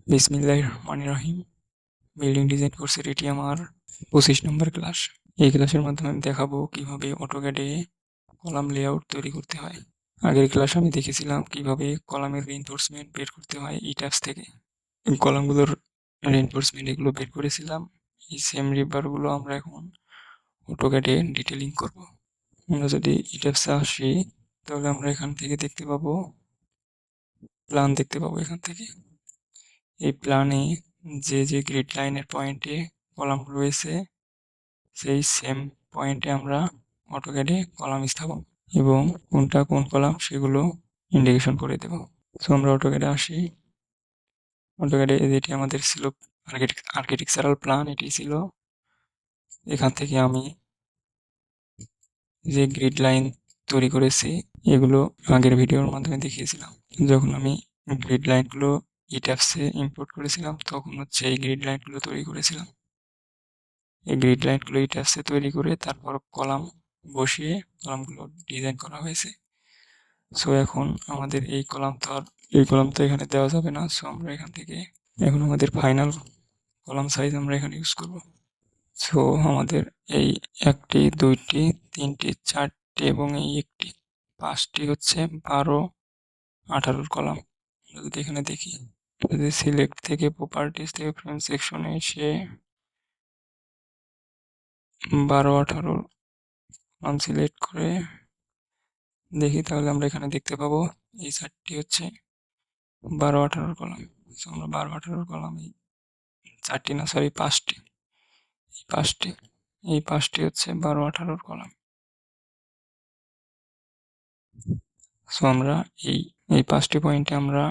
বিসমিল্লাহির রহমানির রহিম। Building design কোর্সের এটি আমার 25 নম্বর ক্লাস। এই ক্লাসের মাধ্যমে আমি দেখাবো কিভাবে অটোক্যাডে কলাম লেআউট তৈরি করতে হয়। আগের ক্লাসে আমি দেখেছিলাম কিভাবে কলামের রিইনফোর্সমেন্ট বের করতে হয় ইটাবস থেকে। এই কলামগুলোর রিইনফোর্সমেন্ট এগুলো বের করেছিলাম। এই সেম রিবারগুলো আমরা এখন অটোক্যাডে ডিটেলিং করব। আমরা যদি ইটাবসে আসি তাহলে আমরা এখান থেকে দেখতে পাবো প্ল্যান দেখতে পাবো এখান থেকে। এই প্ল্যানে যে গ্রিড লাইনের পয়েন্টে কলাম রয়েছে সেই সেম পয়েন্টে আমরা অটোক্যাডে কলাম স্থাপন এবং কোনটা কোন কলাম সেগুলো ইন্ডিকেশন করে দেব। সো আমরা অটোক্যাডে আসি। অটোক্যাডে যেটি আমাদের ছিল আর্কিটেকচারাল প্ল্যান, এটি ছিল। এখান থেকে আমি যে গ্রিড লাইন তৈরি করেছি এগুলো আগের ভিডিওর মাধ্যমে দেখিয়েছিলাম। যখন আমি গ্রিড লাইনগুলো ইট্যাপসে ইম্পোর্ট করেছিলাম তখন হচ্ছে এই গ্রিড লাইনগুলো তৈরি করেছিলাম। এই গ্রিড লাইনগুলো ইট্যাপসে তৈরি করে তারপর কলাম বসিয়ে কলামগুলো ডিজাইন করা হয়েছে। সো এখন আমাদের এই কলাম তো এখানে দেওয়া যাবে না। সো আমরা এখান থেকে এখন আমাদের ফাইনাল কলাম সাইজ আমরা এখানে ইউজ করব। সো আমাদের এই 1টি 2টি 3টি 4টি এবং এই একটি 5টি হচ্ছে 12 18 কলাম। যদি এখানে দেখি, যদি সিলেক্ট থেকে প্রপার্টিস থেকে ফ্রেম সেকশনে এসে 12 18 কলাম সিলেক্ট করে দেখি তাহলে আমরা এখানে দেখতে পাবো এই 4টি হচ্ছে 12 18 কলাম। সো আমরা 12 18 কলাম, এই 4টি না সরি 5টি, এই 5টি হচ্ছে 12 18 কলাম। সো আমরা এই 5টি পয়েন্টে আমরা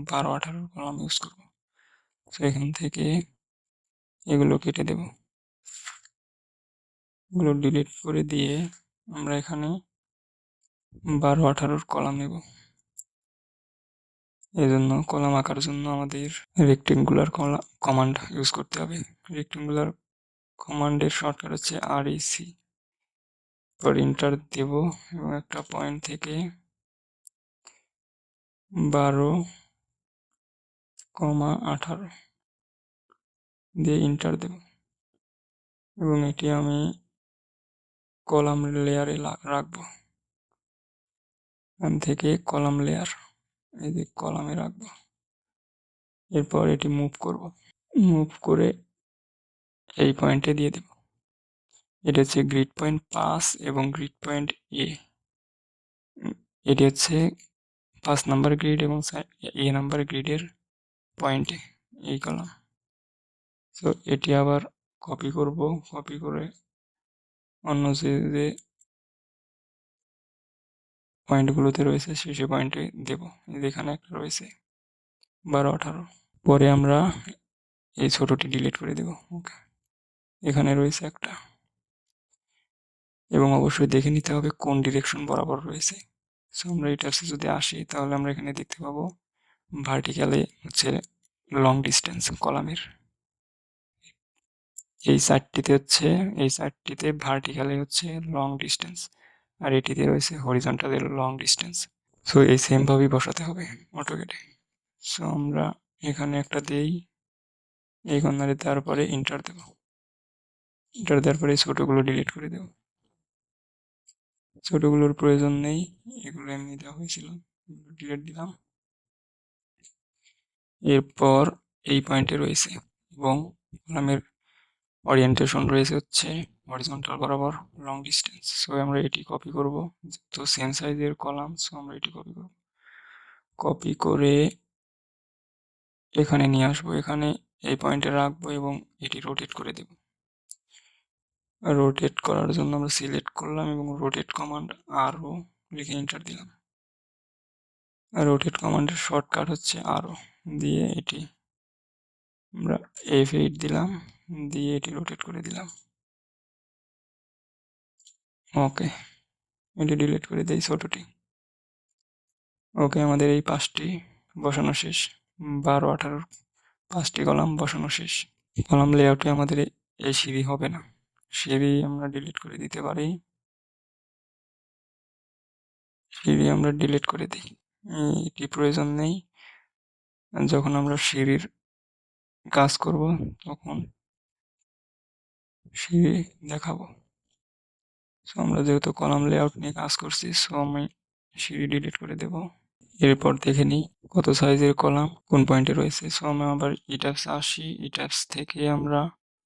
12 18 কলাম ইউজ করব। সো এখান থেকে এগুলো কেটে দেব, এগুলো ডিলিট করে দিয়ে আমরা এখানে 12 18 কলাম নেব। এই জন্য কলাম আঁকার জন্য আমাদের রেক্টেঙ্গুলার কমান্ড ইউজ করতে হবে। রেক্টেঙ্গুলার কমান্ডের শর্টকাট হচ্ছে REC। পর এন্টার দেব এবং একটা পয়েন্ট থেকে 12, 18 দিয়ে এন্টার দেব এবং এটি আমি কলাম লেয়ারে রাখবো। এখান থেকে কলাম লেয়ার এই যে কলামে রাখবো। এরপর এটি মুভ করে এই পয়েন্টে দিয়ে দেব। এটা হচ্ছে গ্রিড পয়েন্ট 5 এবং গ্রিড পয়েন্ট A। এটি হচ্ছে 5 নাম্বার গ্রিড এবং A নাম্বার গ্রিডের পয়েন্টে এই কলাম। সো এটি আবার কপি করে অন্য যে পয়েন্টগুলোতে রয়েছে সেই পয়েন্টে দেব। এখানে একটা রয়েছে 12 18। পরে আমরা এই ছোটটি ডিলিট করে দেব। ওকে, এখানে রয়েছে একটা, এবং অবশ্যই দেখে নিতে হবে কোন ডিরেকশন বরাবর রয়েছে। সো আমরা এই ট্যাবসে যদি আসি তাহলে আমরা এখানে দেখতে পাবো ভার্টিক্যালে হচ্ছে লং ডিস্টেন্স কলামের এই সাইডটিতে ভার্টিক্যালে হচ্ছে লং ডিস্টেন্স, আর এটিতে রয়েছে হরিজন্টালের লং ডিস্টেন্স। সো এই সেম ভাবেই বসাতে হবে অটোক্যাডে। সো আমরা এখানে একটা দেই, এই কর্নারে তারপরে এন্টার দেব। এন্টার দেওয়ার পরে ছোটগুলো ডিলিট করে দেব, ছোটগুলোর প্রয়োজন নেই, এগুলো এমনি দেওয়া হয়েছিল, ডিলিট দিলাম। এরপর এই পয়েন্টে রয়েছে এবং কলামের ওরিয়েন্টেশন রয়েছে হচ্ছে হরিজন্টাল বরাবর লং ডিস্টেন্স। সো আমরা এটি কপি করব, তো সেম সাইজের কলাম। সো আমরা এটি কপি করে এখানে নিয়ে আসবো, এখানে এই পয়েন্টে রাখবো এবং এটি রোটেট করে দেব। রোটেট করার জন্য আমরা সিলেক্ট করলাম এবং রোটেট কমান্ড আরও লিখে এন্টার দিলাম। রোটেট কমান্ডের শর্টকাট হচ্ছে আরও দিয়ে এটি আমরা F8 দিলাম, দিয়ে এটি রোটেট করে দিলাম। ওকে, এটি ডিলিট করে দেই ছোটটি। ওকে, আমাদের এই 5টি বসানো শেষ, 12 18 5টি কলাম বসানো শেষ। কলাম লেআউটে আমাদের এই সিঁড়ি হবে না, সিঁড়ি আমরা ডিলিট করে দিতে পারি, সিঁড়ি আমরা ডিলিট করে দিই, এটি প্রয়োজন নেই। যখন আমরা সিঁড়ির কাজ করব তখন সিঁড়ি দেখাবো। সো আমরা যেহেতু কলাম লেআউট নিয়ে কাজ করছি, সো আমি সিঁড়ি ডিলিট করে দেব। এরপর দেখে নিই কত সাইজের কলাম কোন পয়েন্টে রয়েছে। সো আমরা আবার ইটাপস আসি, ইটাপস থেকে আমরা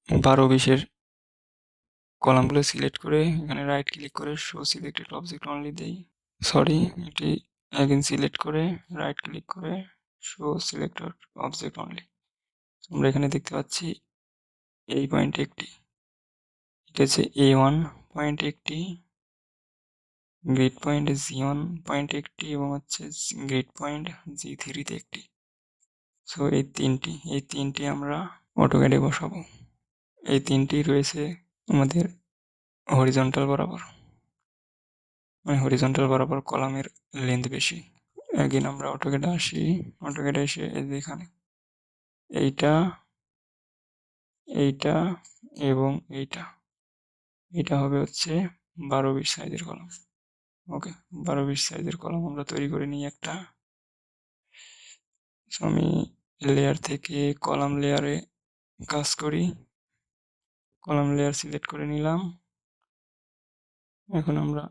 12-20-এর কলামগুলো সিলেক্ট করে এখানে রাইট ক্লিক করে শো সিলেক্টেড অবজেক্ট অনলি দেই। সরি, এটি অ্যাগেন সিলেক্ট করে রাইট ক্লিক করে শো সিলেক্টেড অবজেক্ট অনলি। আমরা এখানে দেখতে পাচ্ছি এই পয়েন্টে একটি, এটা হচ্ছে A1 পয়েন্ট একটি, গ্রিড পয়েন্ট G1 পয়েন্ট একটি এবং হচ্ছে গ্রিড পয়েন্ট G3-তে একটি। সো এই তিনটি আমরা অটোক্যাডে বসাবো। এই তিনটি রয়েছে আমাদের হরিজন্টাল বরাবর, মানে হরিজন্টাল বরাবর কলামের লেন্থ বেশি। অ্যাগেন আমরা অটোক্যাডে আসি, অটোক্যাডে এসে এই যে এখানে এইটা, এইটা এবং এইটা হবে হচ্ছে 12-20 সাইজের কলাম। ওকে, 12-20 সাইজের কলাম আমরা তৈরি করে নিই একটা। সো আমি লেয়ার থেকে কলাম লেয়ারে কাজ করি, কলাম লেয়ার সিলেক্ট করে নিলাম। এখন আমরা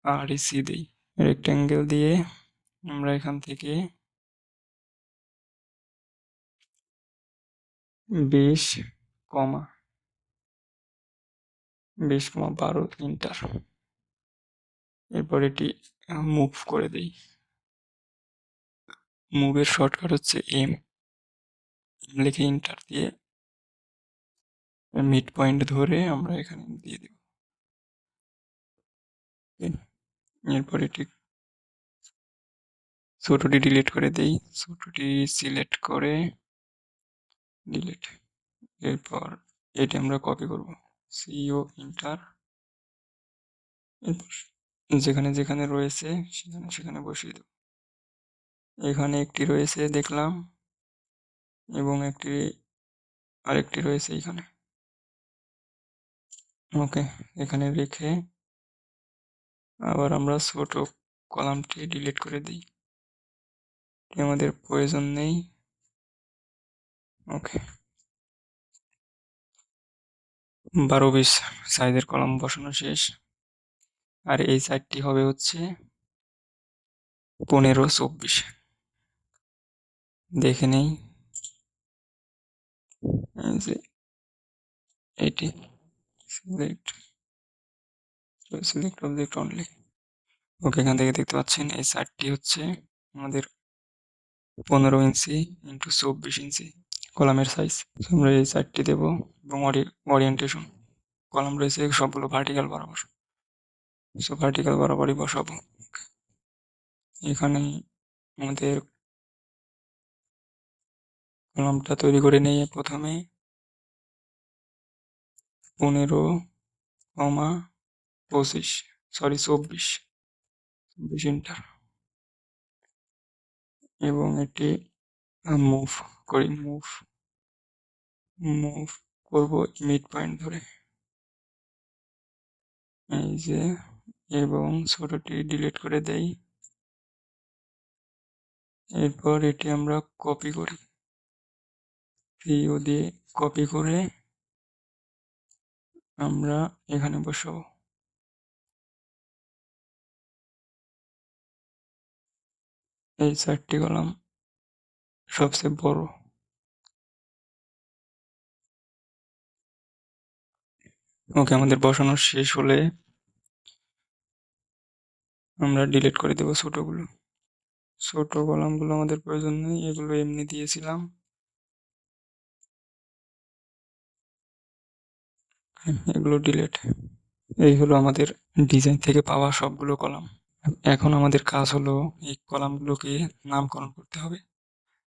REC দিই, রেক্টেঙ্গেল দিয়ে আমরা এখান থেকে 20,12 ইন্টার। এরপর এটি মুভ করে দিই। মুভের শর্টকাট হচ্ছে M লিখে ইন্টার দিয়ে মিড পয়েন্ট ধরে আমরা এখানে দিয়ে দেব। এরপর এটি ছোটটি ডিলিট করে দেই, ছোটটি সিলেক্ট করে ডিলিট। এরপর এটি আমরা কপি করব, CO ইন্টার। এরপর যেখানে যেখানে রয়েছে সেখানে সেখানে বসিয়ে দেব। এখানে একটি রয়েছে দেখলাম এবং আরেকটি রয়েছে এখানে। ওকে, এখানে রেখে আবার আমরা ছোট কলামটি ডিলিট করে দিই, আমাদের প্রয়োজন নেই। ওকে, 12-20 সাইজের কলাম বসানো শেষ। আর এই সাইডটি হবে হচ্ছে 15-24। দেখে নেই, এই যে এটি সিলেক্ট অবজেক্ট অনলি। ওকে, এখান থেকে দেখতে পাচ্ছেন এই সাইডটি হচ্ছে আমাদের 15 ইঞ্চি ইন্টু 24 ইঞ্চি কলামের সাইজ। আমরা এই সাইডটি দেব এবং ওরিয়েন্টেশন কলাম রয়েছে সবগুলো ভার্টিক্যাল বরাবর, সো ভার্টিক্যাল বরাবরই বসাবো। এখানে আমাদের কলামটা তৈরি করে নিয়ে প্রথমে 24 ইন্টার এবং এটি মুভ করি, মুভ করব মিড পয়েন্ট ধরে, এই যে, এবং ছোটটি ডিলিট করে দেই। এরপর এটি আমরা কপি করি, CO দিয়ে কপি করে আমরা এখানে বসাবো। এই 4টি কলাম সবচেয়ে বড়। ওকে, আমাদের বসানো শেষ হলে আমরা ডিলিট করে দেব ছোটগুলো। ছোট কলামগুলো আমাদের প্রয়োজন নেই, এগুলো এমনি দিয়েছিলাম। এগুলো ডিলিট। এই হলো আমাদের ডিজাইন থেকে পাওয়া সবগুলো কলাম। এখন আমাদের কাজ হলো এই কলামগুলোকে নামকরণ করতে হবে।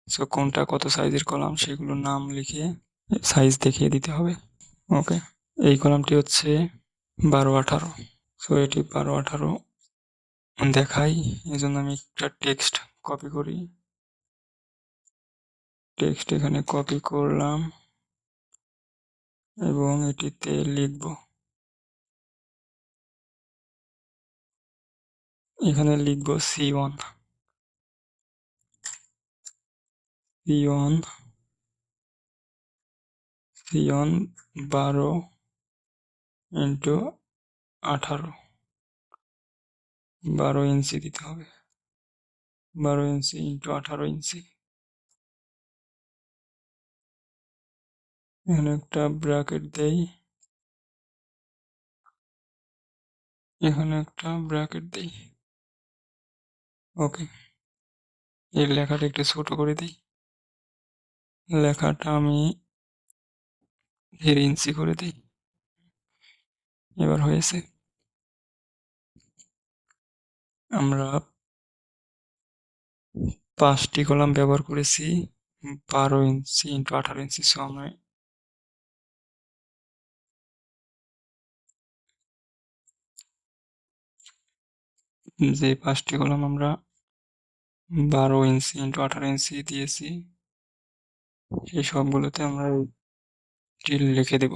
সো কোনটা কত সাইজের কলাম সেগুলোর নাম লিখে সাইজ দেখিয়ে দিতে হবে। ওকে, এই কলামটি হচ্ছে 12-18। সো এটি 12-18 দেখাই, এই জন্য আমি একটা টেক্সট কপি করি, টেক্সট এখানে কপি করলাম এবং এটিতে লিখব, এখানে লিখব C1, সিয়ন 12 ইন্টু 18, 12 ইঞ্চি দিতে হবে। 12 ইঞ্চি ইন্টু 18 ইঞ্চি। এখানে একটা ব্র্যাকেট দেই, এখানে একটা ব্র্যাকেট দেই। ওকে, এর লেখাটা একটু ছোট করে দিই। লেখাটা আমি 1.5 ইঞ্চি করে দিই। এবার হয়েছে। আমরা 5টি কলাম ব্যবহার করেছি 12 ইঞ্চি ইন্টু 18 ইঞ্চি। সো আমরা যে 5টি কলাম আমরা 12 ইঞ্চি ইন্টু 18 ইঞ্চি দিয়েছি, সেই সবগুলোতে আমরা এটি লিখে দেব।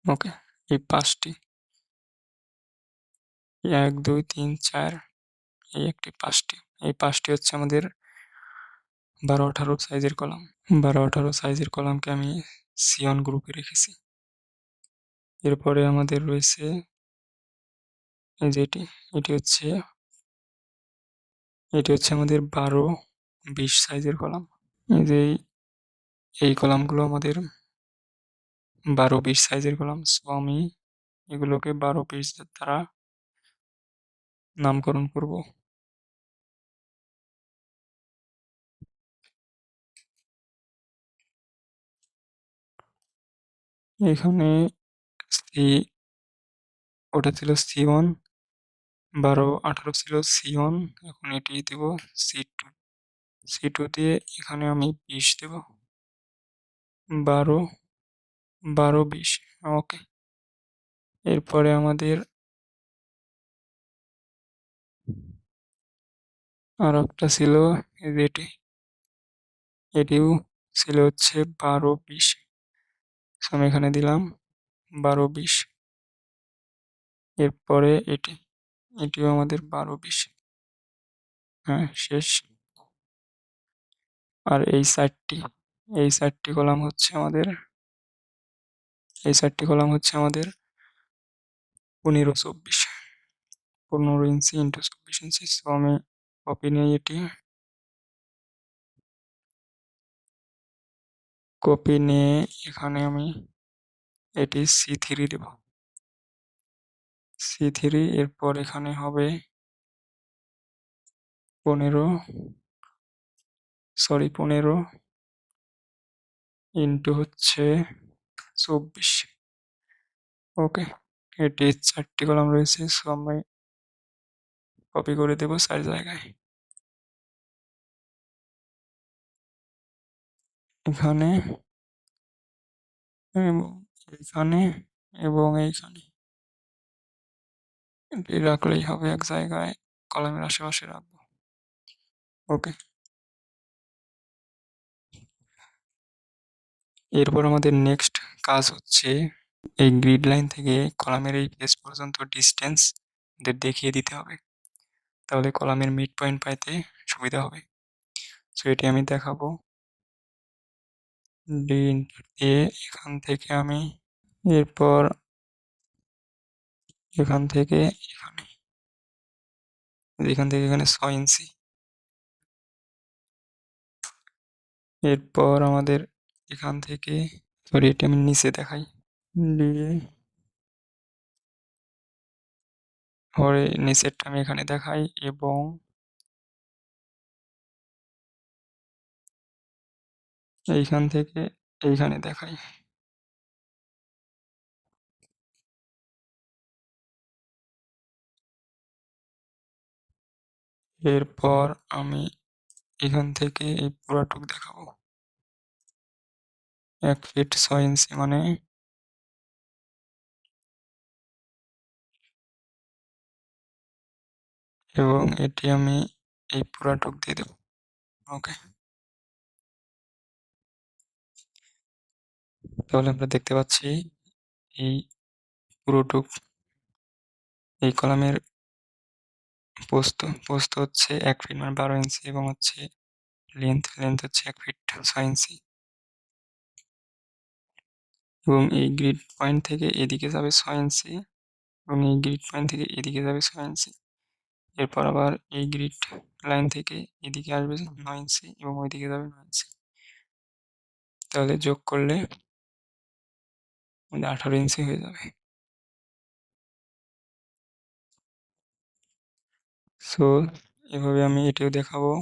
ওকে, এই 5টি 1 2 3 4, এই একটি 5টি, এই 5টি হচ্ছে আমাদের 12 18 সাইজের কলাম। 12 18 সাইজের কলামকে আমি সিয়ন গ্রুপে রেখেছি। এরপরে আমাদের রয়েছে এই যে এটি হচ্ছে আমাদের 12 20 সাইজের কলাম। এই যে এই কলামগুলো আমাদের 12 20 সাইজের কলাম। সো আমি এগুলোকে 12 20 দ্বারা নামকরণ করব। এখানে সি, ওটা ছিল C1, 12 18 ছিল C1, এখন এটি দেব C2। C2 দিয়ে এখানে আমি 20 দেব, 12 12 20। ওকে, এরপরে আমাদের আর একটা ছিল এটিও ছিল হচ্ছে 12 20। আমি এখানে দিলাম 12 20। এরপরে এটিও আমাদের 12 20। হ্যাঁ, শেষ। আর এই 4টি কলাম হচ্ছে আমাদের 15 24, 15 ইঞ্চি ইন্টু 24 ইঞ্চি। সো আমি কপি নিয়ে এখানে আমি এটি C3 দেব, C3। এরপর এখানে হবে 15 ইন্টু হচ্ছে 24। ওকে, এটি 4টি কলাম রয়েছে। সো আমরা কপি করে দেব 4 জায়গায়, এখানে এবং এখানে এবং এইখানে। এটি রাখলেই হবে, এক জায়গায় কলামের আশেপাশে রাখবো। ওকে, এরপর আমাদের নেক্সট কাজ হচ্ছে এই গ্রিড লাইন থেকে কলামের এই পেজ পর্যন্ত ডিস্টেন্স দেখিয়ে দিতে হবে, তাহলে কলামের মিড পয়েন্ট পাইতে সুবিধা হবে। সো এটি আমি দেখাবো। ডি দিয়ে এখান থেকে আমি এরপর এখান থেকে এখানে 6 ইঞ্চি। এরপর আমাদের এখান থেকে, সরি এটি আমি নিচে দেখাই, দিয়ে পরে নিচেরটা আমি এখানে দেখাই এবং এইখান থেকে এইখানে দেখাই। এরপর আমি এখান থেকে এই পুরাটুক দেখাবো 1 ফিট 6 ইঞ্চি, মানে এবং এটি আমি এই পুরাটুক দিয়ে দেব। ওকে, তাহলে আমরা দেখতে পাচ্ছি এই পুরোটুক এই কলামের পোস্ত হচ্ছে 1 ফিট মানে 12 ইঞ্চি এবং হচ্ছে লেন্থ হচ্ছে 1 ফিট 6 ইঞ্চি এবং এই গ্রিড পয়েন্ট থেকে এদিকে যাবে 6 ইঞ্চি এবং এই গ্রিড পয়েন্ট থেকে এদিকে যাবে 6 ইঞ্চি। এরপর আবার এই গ্রিড লাইন থেকে এদিকে আসবে 9 ইঞ্চি এবং ওইদিকে যাবে 9 ইঞ্চি। তাহলে যোগ করলে 18 ইঞ্চি হয়ে যাবে। সো এভাবে আমি এটিও দেখাবো।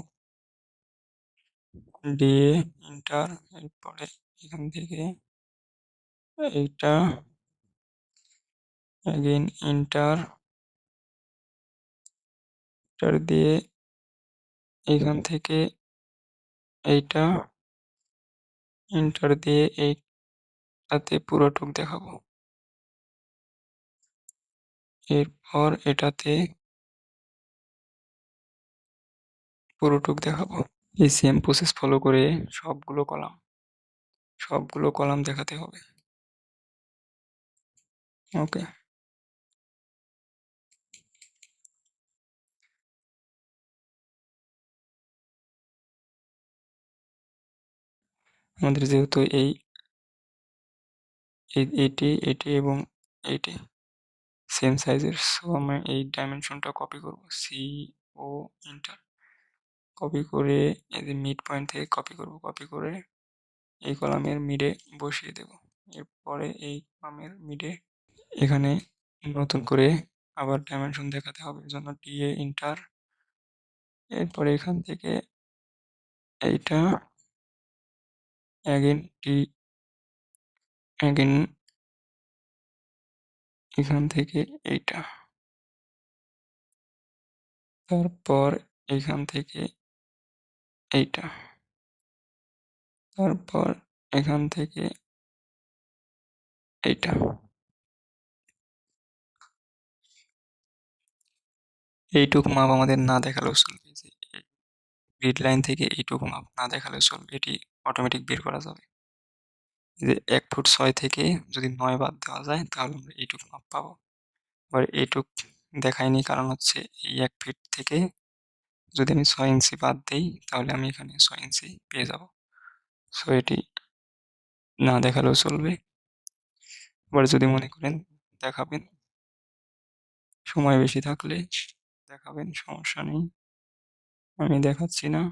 ডিএ ইন্টার, এরপরে এখান থেকে এইটা অ্যাগেন ইন্টার দিয়ে এইখান থেকে এইটা ইন্টার দিয়ে এইটাতে পুরোটুক দেখাবো। এরপর এটাতে পুরোটুক দেখাবো। এই সেম প্রসেস ফলো করে সবগুলো কলাম দেখাতে হবে। ওকে। আমাদের যেহেতু এটি এবং এইটি সেম সাইজের, সো আমরা এই ডাইমেনশনটা কপি করব। ও ইন্টার কপি করে এই যে মিড পয়েন্ট থেকে কপি করে এই কলামের মিডে বসিয়ে দেব। এরপরে এই কলামের মিডে এখানে নতুন করে আবার ডাইমেনশন দেখাতে হবে, এর জন্য ডিএ ইন্টার, এরপরে এখান থেকে এইটা অ্যাগেন অ্যাগেন এখান থেকে এইটা, তারপর এখান থেকে এইটা, তারপর এখান থেকে এইটা। এইটুকু মাপ আমাদের না দেখালেও চলবে, যে গ্রিড লাইন থেকে এইটুকু মাপ না দেখালেও চলবে, এটি অটোমেটিক বের করা যাবে। যে 1 ফুট 6 থেকে যদি 9 বাদ দেওয়া যায় তাহলে আমরা এইটুকু মাপ পাবো। এবার এইটুক দেখাইনি কারণ হচ্ছে এই 1 ফিট থেকে যদি আমি 6 ইঞ্চি বাদ দেই তাহলে আমি এখানে 6 ইঞ্চি পেয়ে যাব। সো এটি না দেখালেও চলবে। আবার যদি মনে করেন দেখাবেন, সময় বেশি থাকলে দেখাবেন, সমস্যা নেই, আমি দেখাচ্ছি না।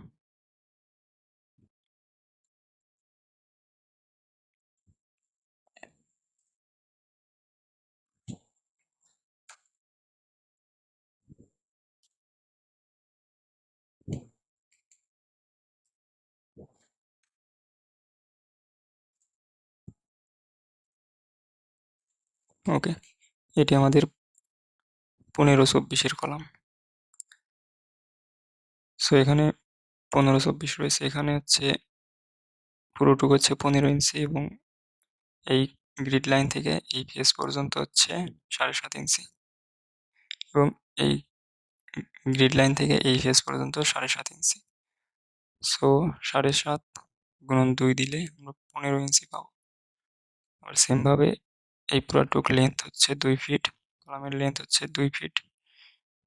ওকে, এটি আমাদের 15-24 কলাম। সো এখানে 15-24 রয়েছে, এখানে হচ্ছে পুরোটুকু হচ্ছে 15 ইঞ্চি এবং এই গ্রিড লাইন থেকে এই ফেস পর্যন্ত হচ্ছে 7.5 ইঞ্চি এবং এই গ্রিড লাইন থেকে এই ফেস পর্যন্ত 7.5 ইঞ্চি। সো 7.5 গুণন 2 দিলে আমরা 15 ইঞ্চি পাবো। আবার সেম ভাবে এই পুরোটুক লেন্থ হচ্ছে 2 ফিট, কলামের লেন্থ হচ্ছে 2 ফিট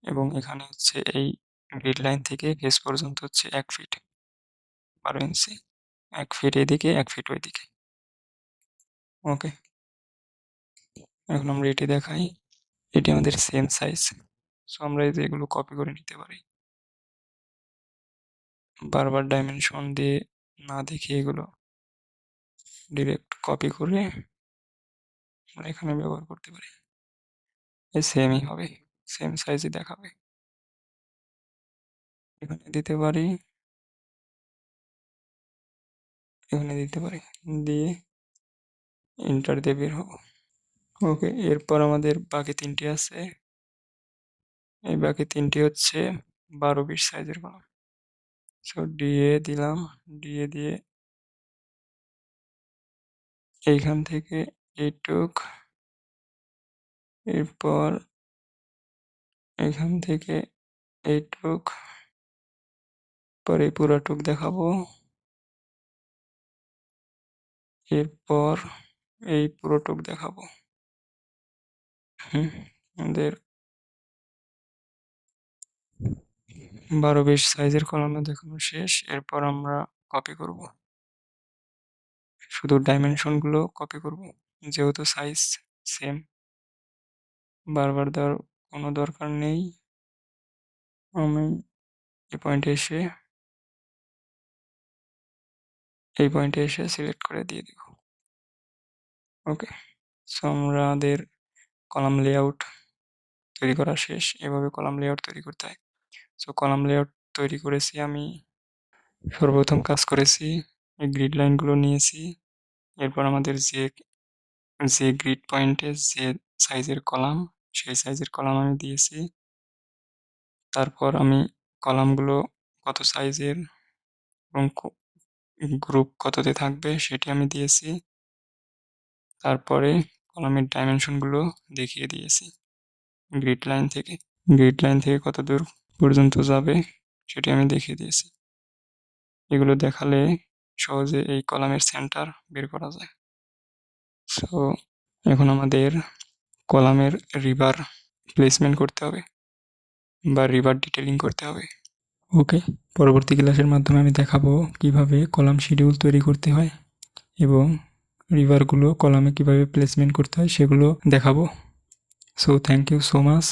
এবং এখানে হচ্ছে এই গ্রিড লাইন থেকে ফেস পর্যন্ত হচ্ছে 1 ফিট 12 ইঞ্চি, 1 ফিট এদিকে 1 ফিট ওইদিকে। ওকে, এখন আমরা এটি দেখাই। এটি আমাদের সেম সাইজ। সো আমরা এই যে এগুলো কপি করে নিতে পারি, বারবার ডাইমেনশন দিয়ে না দেখে এগুলো ডিরেক্ট কপি করে আমরা এখানে ব্যবহার করতে পারি। এই সেমই হবে, সেম সাইজই দেখাবে। এখানে দিতে পারি, এখানে দিতে পারি, দিয়ে এন্টার দিয়ে বের হবো। ওকে, এরপর আমাদের বাকি 3টি আছে। এই বাকি 3টি হচ্ছে 12-20 সাইজের কলাম। সো ডিএ দিলাম, ডিএ দিয়ে এইখান থেকে এইটুক, এরপর এখান থেকে এইটুক, পরে পুরাটুক দেখাবো, এরপর এই পুরোটুক দেখাবো। আমাদের 12-20 সাইজের কলামে দেখানো শেষ। এরপর আমরা কপি করব, শুধু ডাইমেনশনগুলো কপি করব, যেহেতু সাইজ সেম বারবার দেওয়ার কোনো দরকার নেই। আমি এই পয়েন্টে এসে সিলেক্ট করে দিয়ে দিব। ওকে, সো আমাদের কলাম লেআউট তৈরি করা শেষ। এভাবে কলাম লেআউট তৈরি করতে হয়। সো কলাম লেআউট তৈরি করেছি আমি। সর্বপ্রথম কাজ করেছি, এই গ্রিড লাইনগুলো নিয়েছি। এরপর আমাদের যে গ্রিড পয়েন্টে যে সাইজের কলাম, সেই সাইজের কলাম আমি দিয়েছি। তারপর আমি কলামগুলো কত সাইজের এবং গ্রুপ কততে থাকবে সেটি আমি দিয়েছি। তারপরে কলামের ডাইমেনশনগুলো দেখিয়ে দিয়েছি গ্রিড লাইন থেকে কত দূর পর্যন্ত যাবে সেটি আমি দেখিয়ে দিয়েছি। এগুলো দেখালে সহজে এই কলামের সেন্টার বের করা যায়। সো এখন আমাদের কলামের রিভার প্লেসমেন্ট করতে হবে বা রিভার ডিটেলিং করতে হবে। ওকে, পরবর্তী ক্লাসের মাধ্যমে আমি দেখাবো কিভাবে কলাম শিডিউল তৈরি করতে হয় এবং রিভারগুলো কলামে কিভাবে প্লেসমেন্ট করতে হয় সেগুলো দেখাবো। So thank you so much.